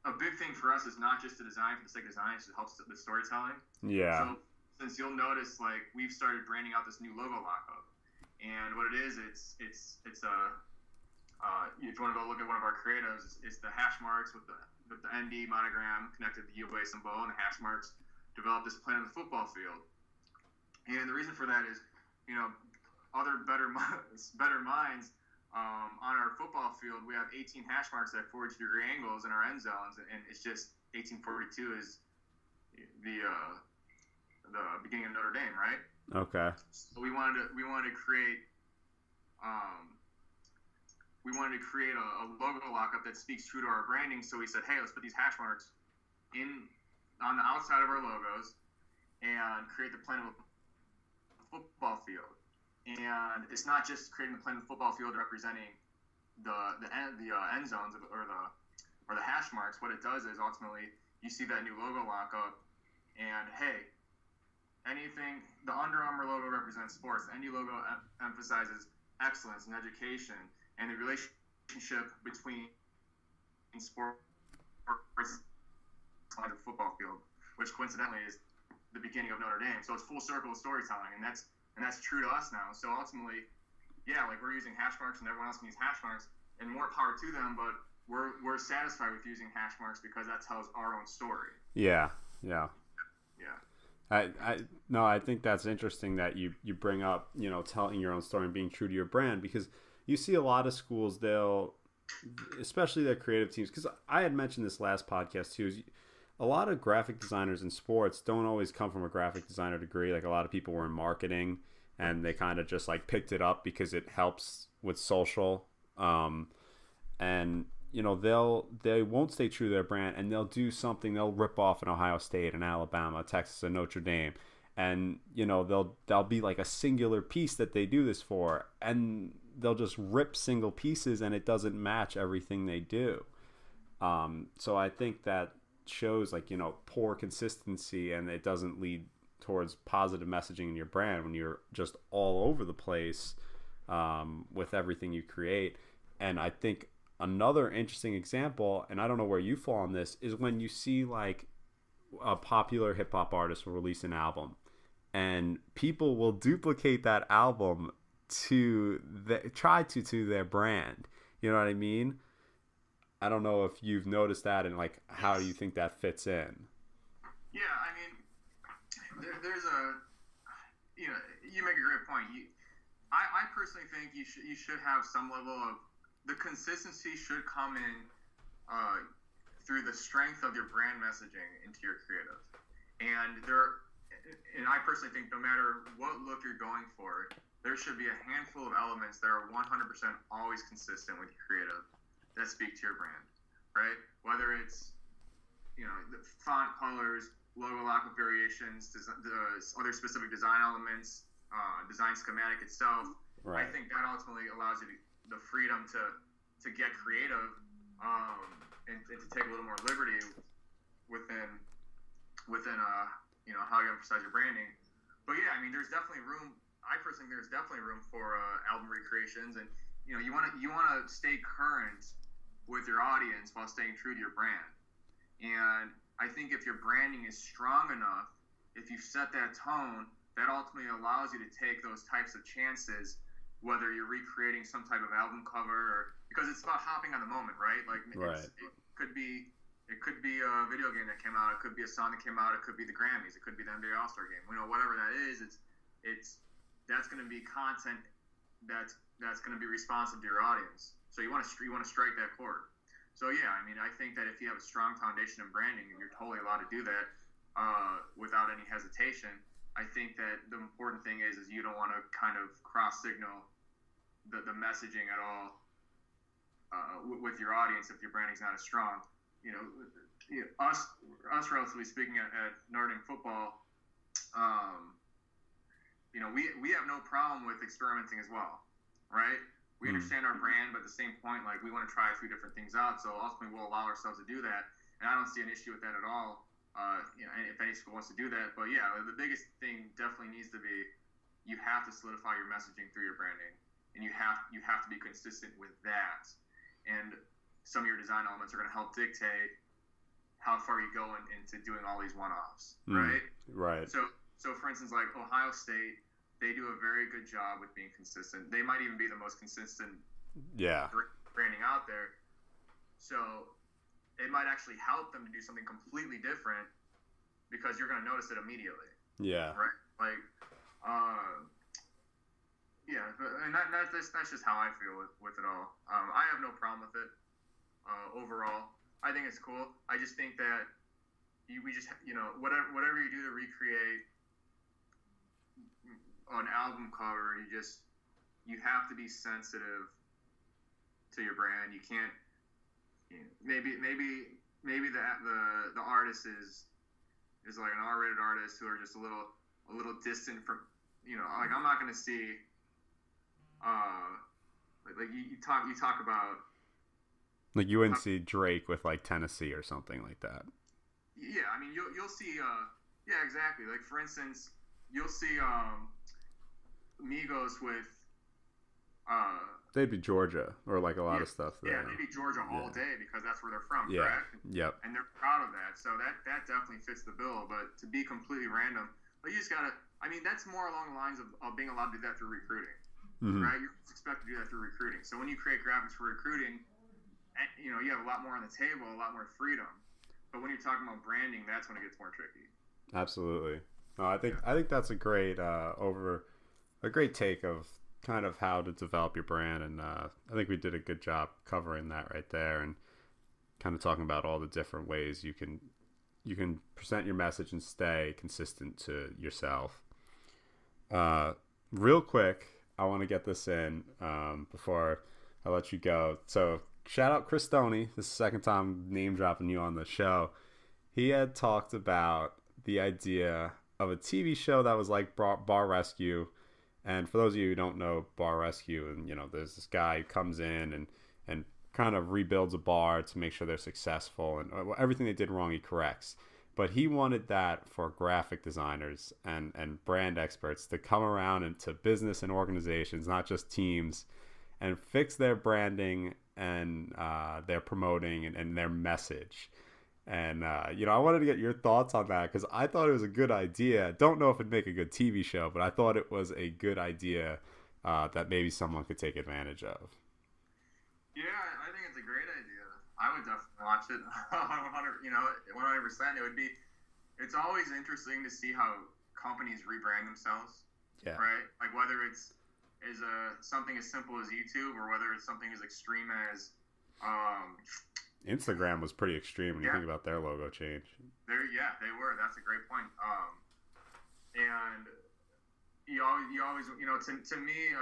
a big thing for us is not just to design for the sake of design; it helps the storytelling. Yeah. So since you'll notice, like, we've started branding out this new logo lockup, and what it is, it's if you want to go look at one of our creatives, it's the hash marks with the ND monogram connected to the UA symbol, and the hash marks develop this plan of the football field. And the reason for that is, other better minds. On our football field, we have 18 hash marks at 40-degree angles in our end zones, and it's just 1842 is the beginning of Notre Dame, right? Okay. So we wanted to create a logo lockup that speaks true to our branding. So we said, hey, let's put these hash marks on the outside of our logos and create the plan of a football field. And it's not just creating the plan of the football field representing the end zones or the hash marks. What it does is ultimately you see that new logo lockup, and hey, the Under Armour logo represents sports. Any logo emphasizes excellence and education and the relationship between sports and the football field, which coincidentally is the beginning of Notre Dame. So it's full circle of storytelling, and that's true to us now. So ultimately, we're using hash marks, and everyone else can use hash marks, and more power to them. But we're satisfied with using hash marks because that tells our own story. Yeah. I think that's interesting that you bring up, telling your own story and being true to your brand, because you see a lot of schools, especially their creative teams, because I had mentioned this last podcast too, is a lot of graphic designers in sports don't always come from a graphic designer degree. Like a lot of people were in marketing, and they kind of just like picked it up because it helps with social. And they won't stay true to their brand, and they'll do something. They'll rip off an Ohio State, an Alabama, Texas, and Notre Dame, and they'll be like a singular piece that they do this for, and they'll just rip single pieces, and it doesn't match everything they do. So I think that shows like poor consistency, and it doesn't lead towards positive messaging in your brand when you're just all over the place with everything you create. And I think another interesting example, and I don't know where you fall on this, is when you see like a popular hip hop artist will release an album, and people will duplicate that album to their brand. You know what I mean? I don't know if you've noticed that, and like how do you think that fits in? Yeah, I mean, there's you make a great point. I personally think you should have some level of the consistency should come in through the strength of your brand messaging into your creative, and I personally think no matter what look you're going for, there should be a handful of elements that are 100% always consistent with your creative that speak to your brand, right? Whether it's the font colors, logo lockup variations, the other specific design elements, design schematic itself. Right. I think that ultimately allows you the freedom to get creative and to take a little more liberty within how you emphasize your branding. But yeah, I mean, there's definitely room. I personally think there's definitely room for album recreations, and you want to stay current with your audience while staying true to your brand. And I think if your branding is strong enough, if you set that tone, that ultimately allows you to take those types of chances, whether you're recreating some type of album cover, because it's about hopping on the moment, right? Like right. It could be a video game that came out, it could be a song that came out, it could be the Grammys, it could be the NBA All-Star game. Whatever that is, that's going to be content that's going to be responsive to your audience. So you want to strike that chord. So yeah, I mean, I think that if you have a strong foundation in branding, and you're totally allowed to do that without any hesitation, I think that the important thing is you don't want to kind of cross signal the messaging at all with your audience if your branding's not as strong. Us relatively speaking at Notre Dame Football, we have no problem with experimenting as well, right? We understand our brand, but at the same point, like, we want to try a few different things out. So ultimately, we'll allow ourselves to do that, and I don't see an issue with that at all. If any school wants to do that, but yeah, the biggest thing definitely needs to be you have to solidify your messaging through your branding, and you have to be consistent with that. And some of your design elements are going to help dictate how far you go into doing all these one-offs, right? Right. So for instance, like Ohio State, they do a very good job with being consistent. They might even be the most consistent branding out there. So it might actually help them to do something completely different because you're going to notice it immediately. Yeah. Right? Like, and that's just how I feel with it all. I have no problem with it overall. I think it's cool. I just think that whatever you do to recreate an album cover, you have to be sensitive to your brand. You can't maybe the artist is like an R-rated artist who are just a little distant from like I'm not gonna see like you talk about like you wouldn't see Drake with like Tennessee or something like that. Yeah, I mean you'll see yeah, exactly. Like for instance, you'll see Migos with they'd be Georgia or like a lot of stuff there. Yeah, they'd be Georgia all day because that's where they're from, yeah. Correct? Yep. And they're proud of that. So that definitely fits the bill. But to be completely random, but you just gotta, I mean, that's more along the lines of being allowed to do that through recruiting. Right? You're expected to do that through recruiting. So when you create graphics for recruiting, you have a lot more on the table, a lot more freedom. But when you're talking about branding, that's when it gets more tricky. Absolutely. No, I think that's a great great take of kind of how to develop your brand, and I think we did a good job covering that right there, and kind of talking about all the different ways you can present your message and stay consistent to yourself. Real quick, I want to get this in before I let you go. So shout out Chris Stoney. This is the second time name dropping you on the show. He had talked about the idea of a TV show that was like Bar Rescue. And for those of you who don't know Bar Rescue, and there's this guy who comes in and kind of rebuilds a bar to make sure they're successful, and everything they did wrong he corrects. But he wanted that for graphic designers and brand experts to come around into business and organizations, not just teams, and fix their branding and their promoting and their message. And, I wanted to get your thoughts on that because I thought it was a good idea. Don't know if it'd make a good TV show, but I thought it was a good idea that maybe someone could take advantage of. Yeah, I think it's a great idea. I would definitely watch it. 100%. It would be. It's always interesting to see how companies rebrand themselves. Yeah. Right. Like whether it's something as simple as YouTube or whether it's something as extreme as. Instagram was pretty extreme when you think about their logo change. They were. That's a great point. And you always, to me,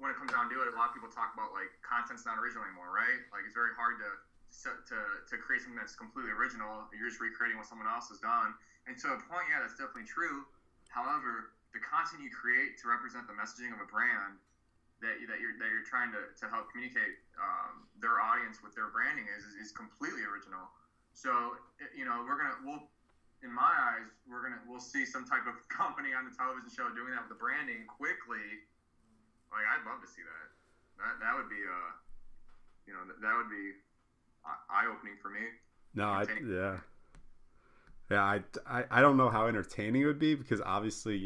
when it comes down to it, a lot of people talk about like content's not original anymore, right? Like it's very hard to create something that's completely original. You're just recreating what someone else has done. And to a point, yeah, that's definitely true. However, the content you create to represent the messaging of a brand that you're trying to help communicate their audience with their branding is completely original. So in my eyes we'll see some type of company on the television show doing that with the branding quickly. Like I'd love to see that. That would be that would be eye opening for me. No, I don't know how entertaining it would be because obviously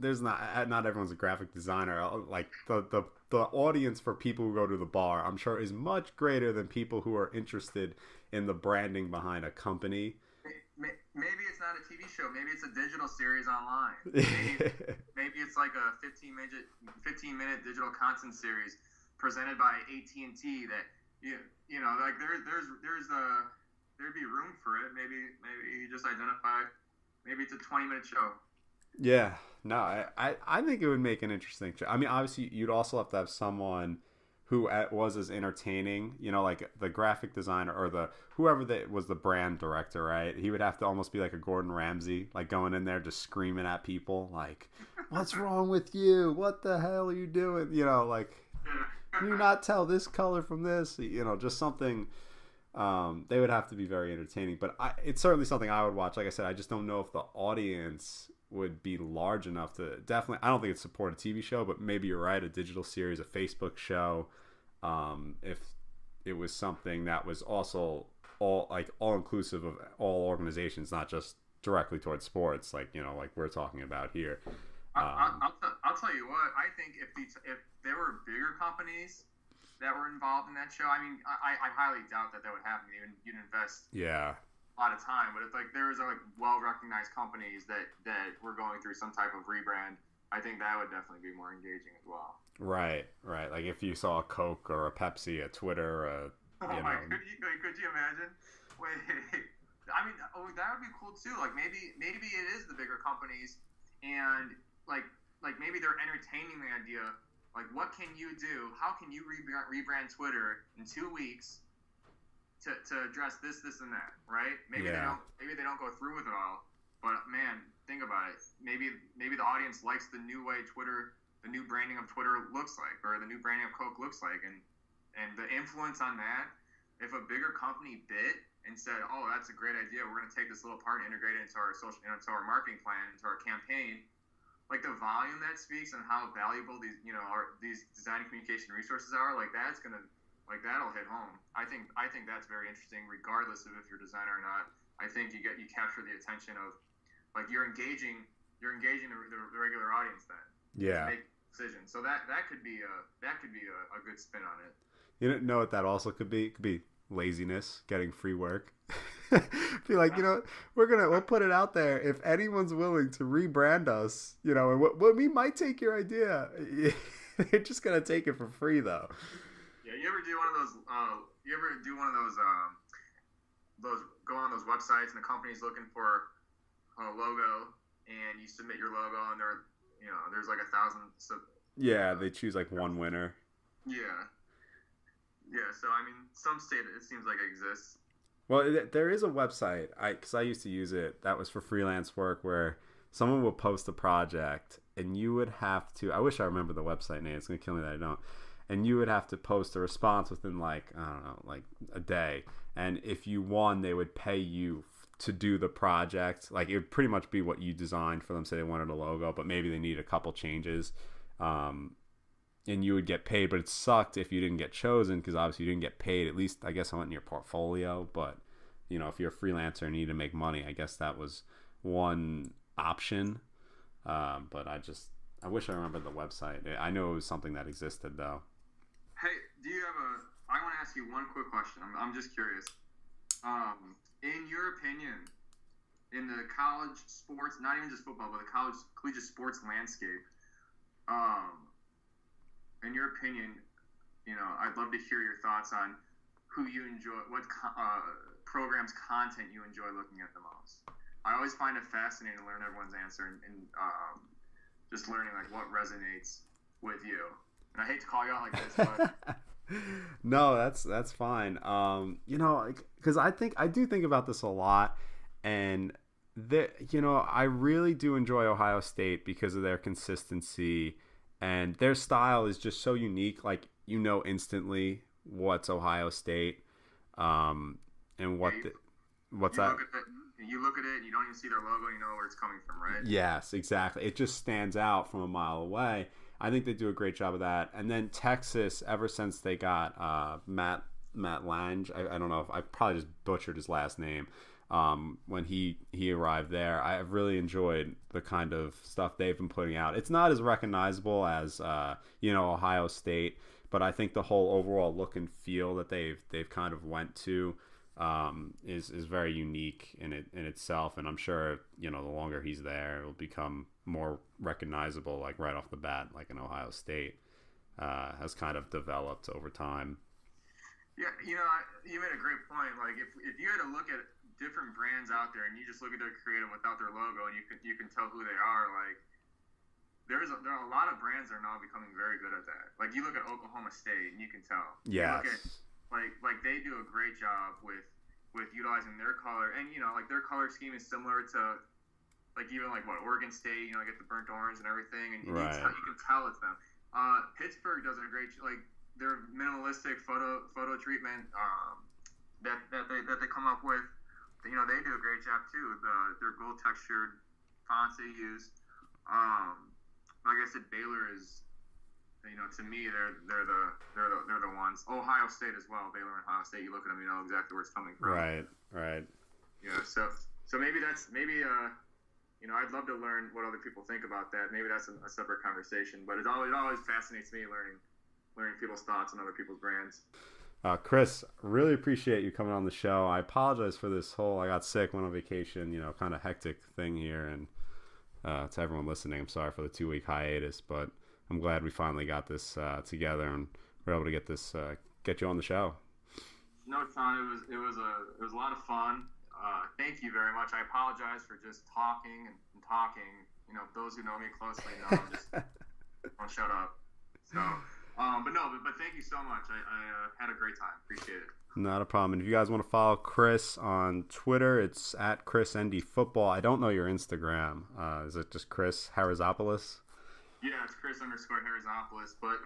there's not everyone's a graphic designer. Like the audience for people who go to the bar, I'm sure, is much greater than people who are interested in the branding behind a company. Maybe it's not a TV show. Maybe it's a digital series online. Maybe it's like a 15-minute digital content series presented by AT&T that like there'd be room for it. Maybe you just identify. Maybe it's a 20-minute show. Yeah, no, I think it would make an interesting show. I mean, obviously, you'd also have to have someone who was as entertaining, like the graphic designer or whoever that was the brand director, right? He would have to almost be like a Gordon Ramsay, like going in there just screaming at people, like, "What's wrong with you? What the hell are you doing?" Like, "Can you not tell this color from this?" Just something. They would have to be very entertaining, but it's certainly something I would watch. Like I said, I just don't know if the audience would be large enough to definitely. I don't think it'd support a TV show, but maybe you're right, a digital series, a Facebook show. If it was something that was also all inclusive of all organizations, not just directly towards sports, like like we're talking about here. I'll tell you what. I think if there were bigger companies that were involved in that show, I mean, I highly doubt that would happen. You'd invest. Yeah. A lot of time, but if like there's like well-recognized companies that were going through some type of rebrand, I think that would definitely be more engaging as well. Right. Like if you saw a Coke or a Pepsi, a Twitter, could you imagine? Wait, I mean, that would be cool too. Like maybe it is the bigger companies, and like maybe they're entertaining the idea. Like, what can you do? How can you rebrand Twitter in 2 weeks? To address this and that, right? Maybe they don't go through with it all, but man, think about it. Maybe the audience likes the new way Twitter, the new branding of Twitter looks like, or the new branding of Coke looks like, and the influence on that. If a bigger company bit and said, "Oh, that's a great idea. We're going to take this little part and integrate it into our into our marketing plan, into our campaign," like the volume that speaks and how valuable these these design and communication resources are, like that'll hit home. I think that's very interesting, regardless of if you're a designer or not. I think you capture the attention of, like, you're engaging the regular audience then. Yeah. To make decisions. So that could be a good spin on it. You know what that also could be? It could be laziness, getting free work. Be like, we'll put it out there. If anyone's willing to rebrand us, and we might take your idea. They're just gonna take it for free though. Yeah, you ever do one of those? Those go on those websites and the company's looking for a logo, and you submit your logo, and there's like 1,000. Yeah, they choose like one winner. Yeah, Yeah, so I mean, some state it seems like it exists. Well, there is a website, because I used to use it, that was for freelance work, where someone would post a project and you would have to, I wish I remember the website name, it's going to kill me that I don't, and you would have to post a response within like, I don't know, like a day. And if you won, they would pay you to do the project. Like, it would pretty much be what you designed for them. Say they wanted a logo, but maybe they need a couple changes. And you would get paid, but it sucked if you didn't get chosen, because obviously you didn't get paid. At least I guess I went in your portfolio, but if you're a freelancer and you need to make money, I guess that was one option. But I wish I remembered the website. I know it was something that existed though. Hey, I want to ask you one quick question. I'm just curious. In your opinion, in the college sports, not even just football, but the collegiate sports landscape, in your opinion, I'd love to hear your thoughts on who you enjoy, what programs' content you enjoy looking at the most. I always find it fascinating to learn everyone's answer and just learning like what resonates with you. And I hate to call you out like this, but no, that's fine. Because I do think about this a lot, and I really do enjoy Ohio State because of their consistency. And their style is just so unique. Like, instantly what's Ohio State, and what's that? You look at it, and you don't even see their logo, and you know where it's coming from, right? Yes, exactly. It just stands out from a mile away. I think they do a great job of that. And then Texas, ever since they got Matt Lange, I don't know if I probably just butchered his last name. When he arrived there, I've really enjoyed the kind of stuff they've been putting out. It's not as recognizable as Ohio State, but I think the whole overall look and feel that they've kind of went to is very unique in itself. And I'm sure the longer he's there, it'll become more recognizable, like right off the bat, like an Ohio State has kind of developed over time. Yeah, you made a great point. Like if you had to look at different brands out there and you just look at their creative without their logo, and you can tell who they are, like there are a lot of brands that are now becoming very good at that. Like you look at Oklahoma State and you can tell. Yes. You look at, like they do a great job with utilizing their color, and like their color scheme is similar to like even like what Oregon State, get the burnt orange and everything, and right. you can tell it's them. Pittsburgh does a great like their minimalistic photo treatment that they come up with. They do a great job too. Their gold textured fonts they use. Like I said, Baylor is, to me they're the ones. Ohio State as well. Baylor and Ohio State. You look at them, you know exactly where it's coming from. Right. Yeah. So maybe I'd love to learn what other people think about that. Maybe that's a separate conversation. But it always fascinates me learning people's thoughts on other people's brands. Chris, really appreciate you coming on the show. I apologize for this I got sick, went on vacation, kind of hectic thing here. And to everyone listening, I'm sorry for the 2-week hiatus, but I'm glad we finally got this together and we're able to get you on the show. No, Tom, it was a lot of fun. Thank you very much. I apologize for just talking and talking. Those who know me closely know I'm just don't shut up. So. But thank you so much. I had a great time. Appreciate it. Not a problem. And if you guys want to follow Chris on Twitter, it's at ChrisNDFootball. I don't know your Instagram. Is it just Chris Charizopoulos? Yeah, it's Chris_Charizopoulos. But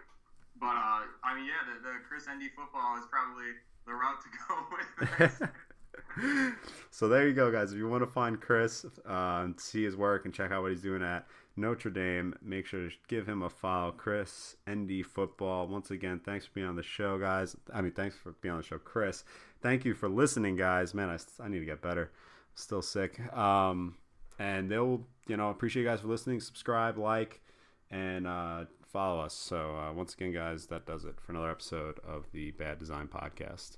I mean, yeah, the Chris ND Football is probably the route to go with. So there you go, guys. If you want to find Chris and see his work and check out what he's doing at Notre Dame, make sure to give him a follow. Chris ND Football. Once again, thanks for being on the show, guys. Thanks for being on the show, Chris. Thank you for listening, guys. Man, I need to get better. I'm still sick. And they'll appreciate you guys for listening. Subscribe, like, and follow us. So once again, guys, that does it for another episode of the Bad Design Podcast.